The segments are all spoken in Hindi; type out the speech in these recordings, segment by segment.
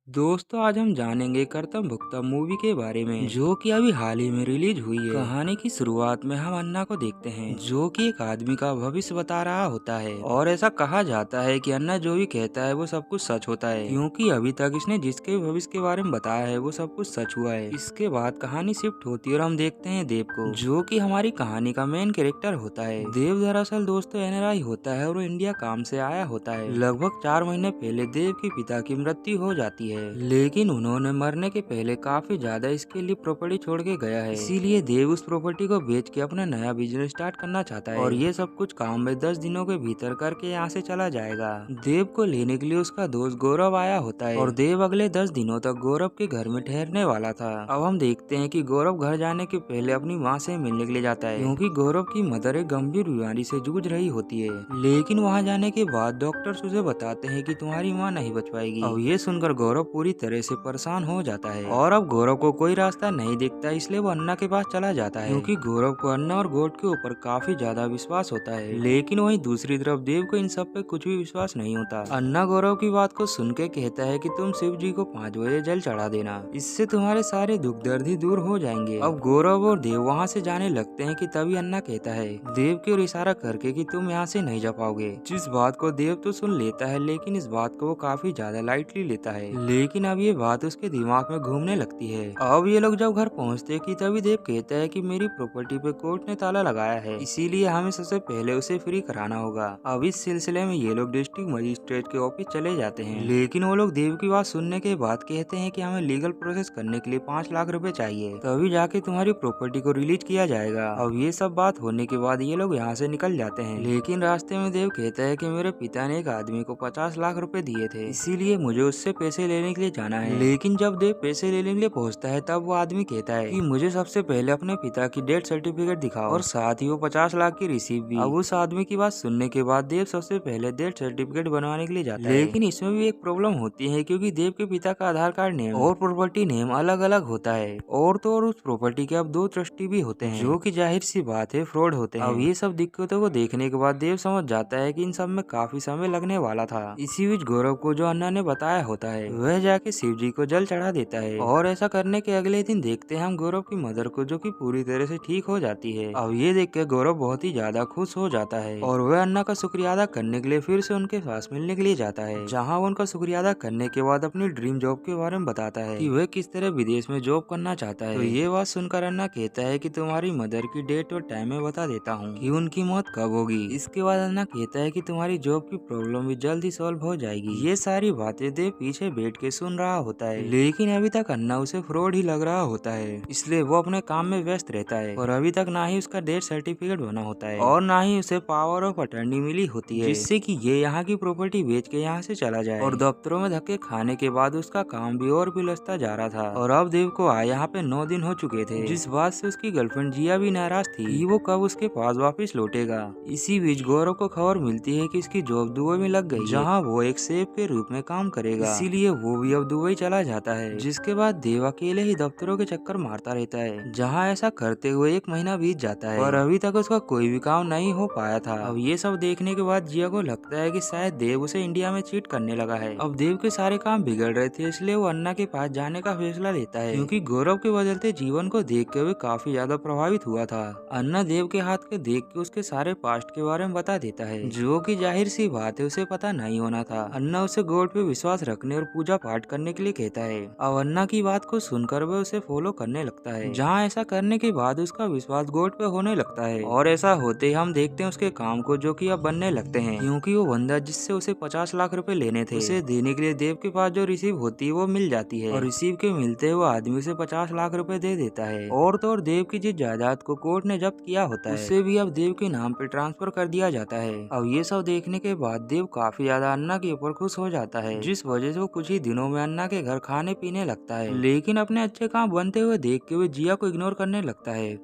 दोस्तों आज हम जानेंगे कर्तव्य भुक्तम मूवी के बारे में जो कि अभी हाल ही में रिलीज हुई है। कहानी की शुरुआत में हम अन्ना को देखते हैं जो कि एक आदमी का भविष्य बता रहा होता है और ऐसा कहा जाता है कि अन्ना जो भी कहता है वो सब कुछ सच होता है क्योंकि अभी तक इसने जिसके भविष्य के बारे में बताया है वो सब कुछ सच हुआ है। इसके बाद कहानी शिफ्ट होती है और हम देखते हैं देव को जो कि हमारी कहानी का मेन कैरेक्टर होता है। देव दरअसल दोस्तों एनआरआई होता है और वो इंडिया काम से आया होता है। लगभग 4 महीने पहले देव के पिता की मृत्यु हो जाती है लेकिन उन्होंने मरने के पहले काफी ज्यादा इसके लिए प्रॉपर्टी छोड़ के गया है, इसीलिए देव उस प्रॉपर्टी को बेच के अपना नया बिजनेस स्टार्ट करना चाहता है और ये सब कुछ काम में 10 दिनों के भीतर करके यहाँ से चला जाएगा। देव को लेने के लिए उसका दोस्त गौरव आया होता है और देव अगले 10 दिनों तक गौरव के घर में ठहरने वाला था। अब हम देखते हैं कि गौरव घर जाने के पहले अपनी माँ से मिलने के लिए जाता है क्योंकि गौरव की मदर एक गंभीर बीमारी से जूझ रही होती है। लेकिन वहाँ जाने के बाद डॉक्टर उसे बताते हैं कि तुम्हारी माँ नहीं बच पाएगी। अब ये सुनकर गौरव पूरी तरह से परेशान हो जाता है और अब गौरव को कोई रास्ता नहीं दिखता, इसलिए वो अन्ना के पास चला जाता है क्योंकि गौरव को अन्ना और गोट के ऊपर काफी ज्यादा विश्वास होता है। लेकिन वहीं दूसरी तरफ देव को इन सब पे कुछ भी विश्वास नहीं होता। अन्ना गौरव की बात को सुन के कहता है कि तुम शिव जी को 5 बजे जल चढ़ा देना, इससे तुम्हारे सारे दुख दर्द ही दूर हो जाएंगे। अब गौरव और देव वहाँ से जाने लगते हैं कि तभी अन्ना कहता है देव की ओर इशारा करके कि तुम यहाँ से नहीं जा पाओगे। जिस बात को देव तो सुन लेता है लेकिन इस बात को वो काफी ज्यादा लाइटली लेता है। लेकिन अब ये बात उसके दिमाग में घूमने लगती है। अब ये लोग जब घर पहुंचते कि तभी देव कहता है कि मेरी प्रॉपर्टी पे कोर्ट ने ताला लगाया है, इसीलिए हमें सबसे पहले उसे फ्री कराना होगा। अब इस सिलसिले में ये लोग डिस्ट्रिक्ट मजिस्ट्रेट के ऑफिस चले जाते हैं लेकिन वो लोग देव की बात सुनने के बाद कहते हैं कि हमें लीगल प्रोसेस करने के लिए 5 लाख रुपए चाहिए, तभी जाके तुम्हारी प्रॉपर्टी को रिलीज किया जाएगा। अब ये सब बात होने के बाद ये लोग यहाँ से निकल जाते हैं लेकिन रास्ते में देव कहता है कि मेरे पिता ने एक आदमी को 50 लाख रुपए दिए थे, इसीलिए मुझे उससे पैसे लेने के लिए जाना है। लेकिन जब देव पैसे लेने के लिए पहुंचता है तब वो आदमी कहता है कि मुझे सबसे पहले अपने पिता की डेथ सर्टिफिकेट दिखाओ और साथ ही वो 50 लाख की रिसीव भी। अब उस आदमी की बात सुनने के बाद देव सबसे पहले डेथ सर्टिफिकेट बनवाने के लिए जाता है। लेकिन इसमें भी एक प्रॉब्लम होती है क्योंकि देव के पिता का आधार कार्ड नेम और प्रॉपर्टी नेम अलग अलग होता है और तो और उस प्रॉपर्टी के अब 2 ट्रस्टी भी होते हैं जो कि जाहिर सी बात है फ्रॉड होते हैं। अब ये सब दिक्कतों को देखने के बाद देव समझ जाता है कि इन सब में काफी समय लगने वाला था। इसी बीच गौरव को जो अन्ना ने बताया होता है वह जाके शिव जी को जल चढ़ा देता है और ऐसा करने के अगले दिन देखते हैं हम गौरव की मदर को जो कि पूरी तरह से ठीक हो जाती है। अब ये देख के गौरव बहुत ही ज्यादा खुश हो जाता है और वह अन्ना का शुक्रिया अदा करने के लिए फिर से उनके पास मिलने के लिए जाता है, जहाँ वो उनका शुक्रिया अदा करने के बाद अपनी ड्रीम जॉब के बारे में बताता है कि वह किस तरह विदेश में जॉब करना चाहता है। तो ये बात सुनकर अन्ना कहता है कि तुम्हारी मदर की डेट और टाइम में बता देता हूँ कि उनकी मौत कब होगी। इसके बाद अन्ना कहता है कि तुम्हारी जॉब की प्रॉब्लम भी जल्द ही सॉल्व हो जाएगी। ये सारी बातें देव पीछे बैठ के सुन रहा होता है लेकिन अभी तक अन्ना उसे फ्रॉड ही लग रहा होता है, इसलिए वो अपने काम में व्यस्त रहता है और अभी तक ना ही उसका डेथ सर्टिफिकेट बना होता है और ना ही उसे पावर ऑफ अटर्नी मिली होती है जिससे कि ये यहाँ की प्रॉपर्टी बेच के यहाँ से चला जाए। और दफ्तरों में धक्के खाने के बाद उसका काम भी और भी उलझता जा रहा था और अब देव को आए यहाँ पे 9 दिन हो चुके थे, जिस बात से उसकी गर्लफ्रेंड जिया भी नाराज थी कि वो कब उसके पास वापस लौटेगा। इसी बीच गौरव को खबर मिलती है कि इसकी जॉब दुबई में लग गई, जहाँ वो एक सेफ के रूप में काम करेगा, इसीलिए वो भी अब दुबई चला जाता है। जिसके बाद देव अकेले ही दफ्तरों के चक्कर मारता रहता है, जहाँ ऐसा करते हुए 1 महीना बीत जाता है और अभी तक उसका कोई भी काम नहीं हो पाया था। अब ये सब देखने के बाद जिया को लगता है कि शायद देव उसे इंडिया में चीट करने लगा है। अब देव के सारे काम बिगड़ रहे थे, इसलिए वो अन्ना के पास जाने का फैसला लेता है क्योंकि गौरव के बदलते जीवन को देख के वो काफी ज्यादा प्रभावित हुआ था। अन्ना देव के हाथ के देख के उसके सारे पास्ट के बारे में बता देता है, जो कि जाहिर सी बात है उसे पता नहीं होना था। अन्ना उसे गॉड पे विश्वास रखने और पूजा पाठ करने के लिए कहता है। अब अन्ना की बात को सुनकर वह उसे फॉलो करने लगता है, जहाँ ऐसा करने के बाद उसका विश्वास गॉड पे होने लगता है और ऐसा होते ही हम देखते हैं उसके काम को, जो कि अब बनने लगते हैं क्योंकि वो बंदा जिससे उसे 50 लाख रुपए लेने थे उसे देने के लिए देव के पास जो रिसीव होती है वो मिल जाती है और रिसीव के मिलते वो आदमी उसे 50 लाख रुपए दे देता है और तो और देव की जिस जायदाद को कोर्ट ने जब्त किया होता है उसे भी अब देव के नाम पे ट्रांसफर कर दिया जाता है। अब ये सब देखने के बाद देव काफी ज्यादा अन्ना के ऊपर खुश हो जाता है, जिस वजह से वो कुछ ही दिनों में अन्ना के घर खाने पीने लगता है। लेकिन अपने अच्छे काम बनते हुए देख के वो जिया को इग्नोर करने लगता है।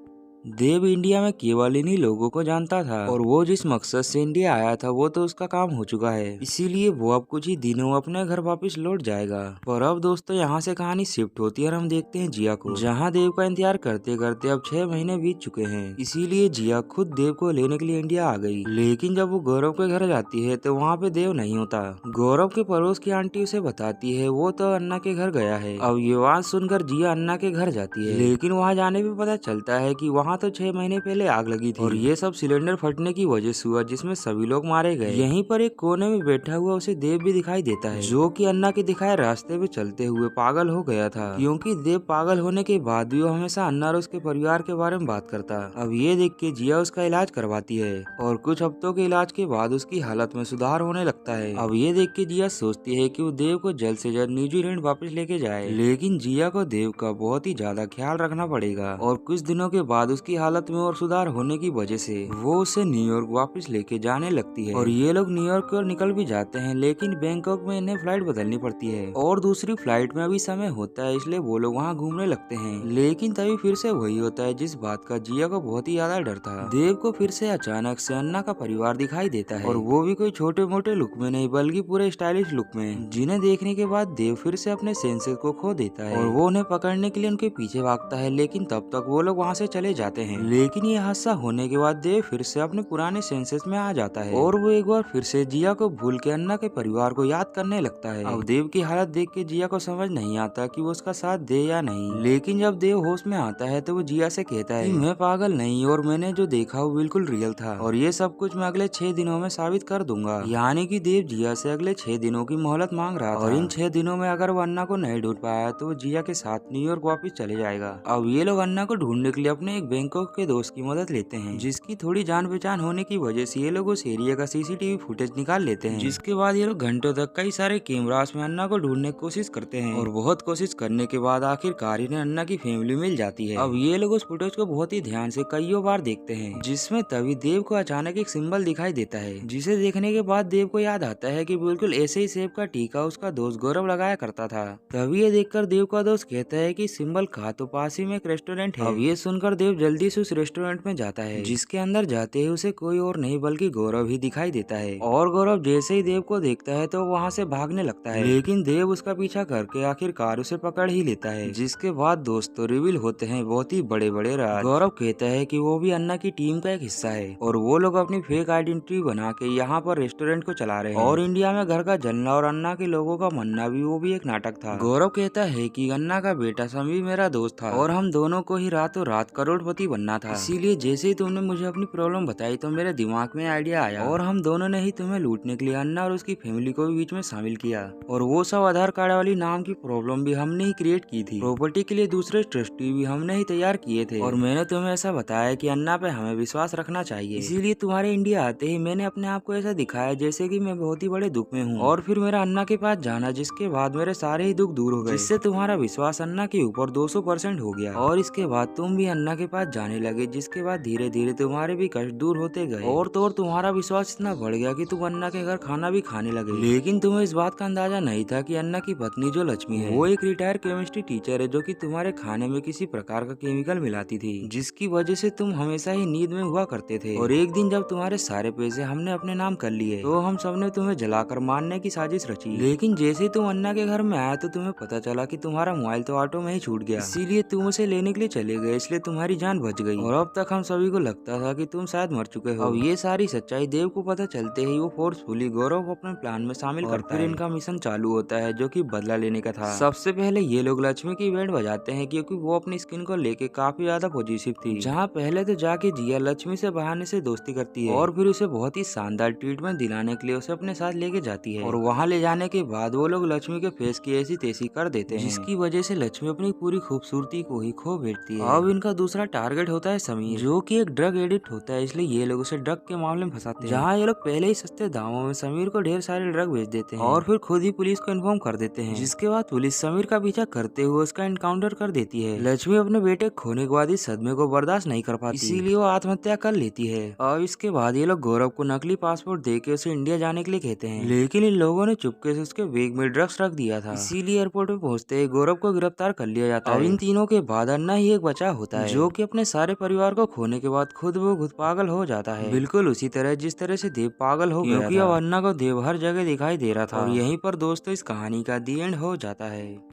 देव इंडिया में केवल इन्हीं लोगों को जानता था और वो जिस मकसद से इंडिया आया था वो तो उसका काम हो चुका है, इसीलिए वो अब कुछ ही दिनों अपने घर वापस लौट जाएगा। पर अब दोस्तों यहाँ से कहानी शिफ्ट होती है और हम देखते हैं जिया को, जहाँ देव का इंतजार करते करते अब 6 महीने बीत चुके हैं। इसीलिए जिया खुद देव को लेने के लिए इंडिया आ गई। लेकिन जब वो गौरव के घर जाती है तो वहाँ पे देव नहीं होता। गौरव के पड़ोस की आंटी उसे बताती है वो तो अन्ना के घर गया है। अब ये बात सुनकर जिया अन्ना के घर जाती है, लेकिन वहाँ जाने पे पता चलता है कि वहाँ तो 6 महीने पहले आग लगी थी और ये सब सिलेंडर फटने की वजह से हुआ, जिसमें सभी लोग मारे गए। यहीं पर एक कोने में बैठा हुआ उसे देव भी दिखाई देता है, जो कि अन्ना के दिखाए रास्ते पे चलते हुए पागल हो गया था, क्योंकि देव पागल होने के बाद भी वो हमेशा अन्ना और उसके परिवार के बारे में बात करता। अब ये देख के जिया उसका इलाज करवाती है और कुछ हफ्तों के इलाज के बाद उसकी हालत में सुधार होने लगता है। अब ये देख के जिया सोचती है कि वो देव को जल्द से जल्द न्यूजीलैंड वापस लेके जाए, लेकिन जिया को देव का बहुत ही ज्यादा ख्याल रखना पड़ेगा और कुछ दिनों के बाद उसकी हालत में और सुधार होने की वजह से वो उसे न्यूयॉर्क वापस लेके जाने लगती है। और ये लोग न्यूयॉर्क की ओर निकल भी जाते हैं, लेकिन बैंकॉक में इन्हें फ्लाइट बदलनी पड़ती है और दूसरी फ्लाइट में अभी समय होता है, इसलिए वो लोग वहाँ घूमने लगते हैं। लेकिन तभी फिर से वही होता है जिस बात का जिया को बहुत ही ज्यादा डर था। देव को फिर से अचानक से अन्ना का परिवार दिखाई देता है और वो भी कोई छोटे मोटे लुक में नहीं बल्कि पूरे स्टाइलिश लुक में, जिन्हें देखने के बाद देव फिर से अपने सेंसेस को खो देता है और वो उन्हें पकड़ने के लिए उनके पीछे भागता है, लेकिन तब तक वो लोग वहाँ से चले जाते हैं। लेकिन ये हादसा होने के बाद देव फिर से अपने पुराने सेंसेस में आ जाता है और वो एक बार फिर से जिया को भूल के अन्ना के परिवार को याद करने लगता है। अब देव की हालत देख के जिया को समझ नहीं आता कि वो उसका साथ दे या नहीं, लेकिन जब देव होश में आता है तो वो जिया से कहता है कि मैं पागल नहीं और मैंने जो देखा वो बिल्कुल रियल था और ये सब कुछ मैं अगले 6 दिनों में साबित कर दूंगा। यानी कि देव जिया से अगले 6 दिनों की मोहलत मांग रहा था और इन 6 दिनों में अगर वो अन्ना को नहीं ढूंढ पाया तो वो जिया के साथ न्यूयॉर्क वापस चले जाएगा। अब ये लोग अन्ना को ढूंढने के लिए अपने एक बैंकॉक के दोस्त की मदद लेते हैं, जिसकी थोड़ी जान पहचान होने की वजह से ये लोग उस एरिया का सीसीटीवी फुटेज निकाल लेते हैं, जिसके बाद ये लोग घंटों तक कई सारे कैमरास में अन्ना को ढूंढने की कोशिश करते हैं और बहुत कोशिश करने के बाद आखिरकार इन्हें अन्ना की फैमिली मिल जाती है। अब ये लोग उस फुटेज को बहुत ही ध्यान से कईयों बार देखते हैं, जिसमें तभी देव को अचानक एक सिंबल दिखाई देता है, जिसे देखने के बाद देव को याद आता है कि बिल्कुल ऐसे ही शेप का टीका उसका दोस्त गौरव लगाया करता था। तभी ये देखकर देव का दोस्त कहता है कि सिंबल का तो पास ही में एक रेस्टोरेंट है। अब ये सुनकर देव जल्दी से उस रेस्टोरेंट में जाता है, जिसके अंदर जाते ही उसे कोई और नहीं बल्कि गौरव ही दिखाई देता है और गौरव जैसे ही देव को देखता है तो वहाँ से भागने लगता है, लेकिन देव उसका पीछा करके आखिरकार उसे पकड़ ही लेता है, जिसके बाद दोस्तों रिवील होते हैं बहुत ही बड़े बड़े राज। गौरव कहता है कि वो भी अन्ना की टीम का एक हिस्सा है और वो लोग अपनी फेक आइडेंटिटी बना के यहाँ पर रेस्टोरेंट को चला रहे हैं और इंडिया में घर का जलना और अन्ना के लोगों का मरना भी वो भी एक नाटक था। गौरव कहता है कि अन्ना का बेटा समीर मेरा दोस्त था और हम दोनों को ही रातों रात करोड़पति बनना था, इसीलिए जैसे ही तुमने मुझे अपनी प्रॉब्लम बताई तो मेरे दिमाग में आइडिया आया और हम दोनों ने ही तुम्हें लूटने के लिए अन्ना और उसकी फैमिली को भी बीच में शामिल किया और वो सब आधार कार्ड वाली नाम की प्रॉब्लम भी हमने ही क्रिएट की थी। प्रॉपर्टी के लिए दूसरे ट्रस्टी भी हमने ही तैयार किए थे और मैंने तुम्हें ऐसा बताया कि अन्ना पे हमें विश्वास रखना चाहिए, इसीलिए तुम्हारे इंडिया आते ही मैंने अपने आप को ऐसा दिखाया जैसे कि मैं बहुत ही बड़े दुख में हूँ और फिर मेरा अन्ना के पास जाना, जिसके बाद मेरे सारे ही दुख दूर हो गए, जिससे तुम्हारा विश्वास अन्ना के ऊपर 200% हो गया और इसके बाद तुम भी अन्ना के पास जाने लगे, जिसके बाद धीरे धीरे तुम्हारे भी कष्ट दूर होते गए और तो और तुम्हारा विश्वास इतना बढ़ गया कि तुम अन्ना के घर खाना भी खाने लगे। लेकिन तुम्हें इस बात का अंदाजा नहीं था कि अन्ना की पत्नी जो लक्ष्मी है वो एक रिटायर्ड केमिस्ट्री टीचर है, जो कि तुम्हारे खाने में किसी प्रकार का केमिकल मिलाती थी, जिसकी वजह से तुम हमेशा ही नींद में हुआ करते थे और एक दिन जब तुम्हारे सारे पैसे हमने अपने नाम कर लिए तो हम सबने तुम्हें जलाकर मारने की साजिश रची। लेकिन जैसे ही तुम अन्ना के घर में आया तो तुम्हें पता चला कि तुम्हारा मोबाइल तो ऑटो में ही छूट गया, इसीलिए तुम उसे लेने के लिए चले गए, इसलिए तुम्हारी जान बच गई और अब तक हम सभी को लगता था कि तुम शायद मर चुके हो। अब ये सारी सच्चाई देव को पता चलते ही वो फोर्सफुली गौरव को अपने प्लान में शामिल करता है। फिर इनका मिशन चालू होता है जो कि बदला लेने का था। सबसे पहले ये लोग लक्ष्मी की बैंड बजाते हैं क्योंकि वो अपनी स्किन को लेके काफी ज्यादा पॉजिटिव थी। जहाँ पहले तो जाके जिया लक्ष्मी से बहाने से दोस्ती करती है और फिर उसे बहुत ही शानदार ट्रीटमेंट दिलाने के लिए उसे अपने साथ लेके जाती है और वहाँ ले जाने के बाद वो लोग लक्ष्मी के फेस की ऐसी तैसी कर देते हैं, जिसकी वजह से लक्ष्मी अपनी पूरी खूबसूरती को ही खो बैठती है। अब इनका दूसरा टारगेट होता है समीर, जो कि एक ड्रग एडिक्ट होता है, इसलिए ये लोग उसे ड्रग के मामले में फंसाते हैं। जहाँ ये लोग पहले ही सस्ते दामों में समीर को ढेर सारे ड्रग बेच देते हैं और फिर खुद ही पुलिस को इन्फॉर्म कर देते हैं, जिसके बाद पुलिस समीर का पीछा करते हुए उसका एनकाउंटर कर देती है। लक्ष्मी अपने बेटे खोने के बाद इस सदमे को बर्दाश्त नहीं कर पाती, इसीलिए वो आत्महत्या कर लेती है। और इसके बाद ये लोग गौरव को नकली पासपोर्ट देके उसे इंडिया जाने के लिए कहते हैं, लेकिन इन लोगों ने चुपके से उसके बैग में ड्रग्स रख दिया था, इसीलिए एयरपोर्ट पे पहुंचते ही गौरव को गिरफ्तार कर लिया जाता है। अब इन तीनों के बाद अन्ना ही एक बचा होता है, जो कि अपने सारे परिवार को खोने के बाद खुद वो खुद पागल हो जाता है, बिल्कुल उसी तरह जिस तरह से देव पागल हो गया था। क्योंकि अब अन्ना को देव हर जगह दिखाई दे रहा था। और यहीं पर दोस्तों इस कहानी का दी एंड हो जाता है।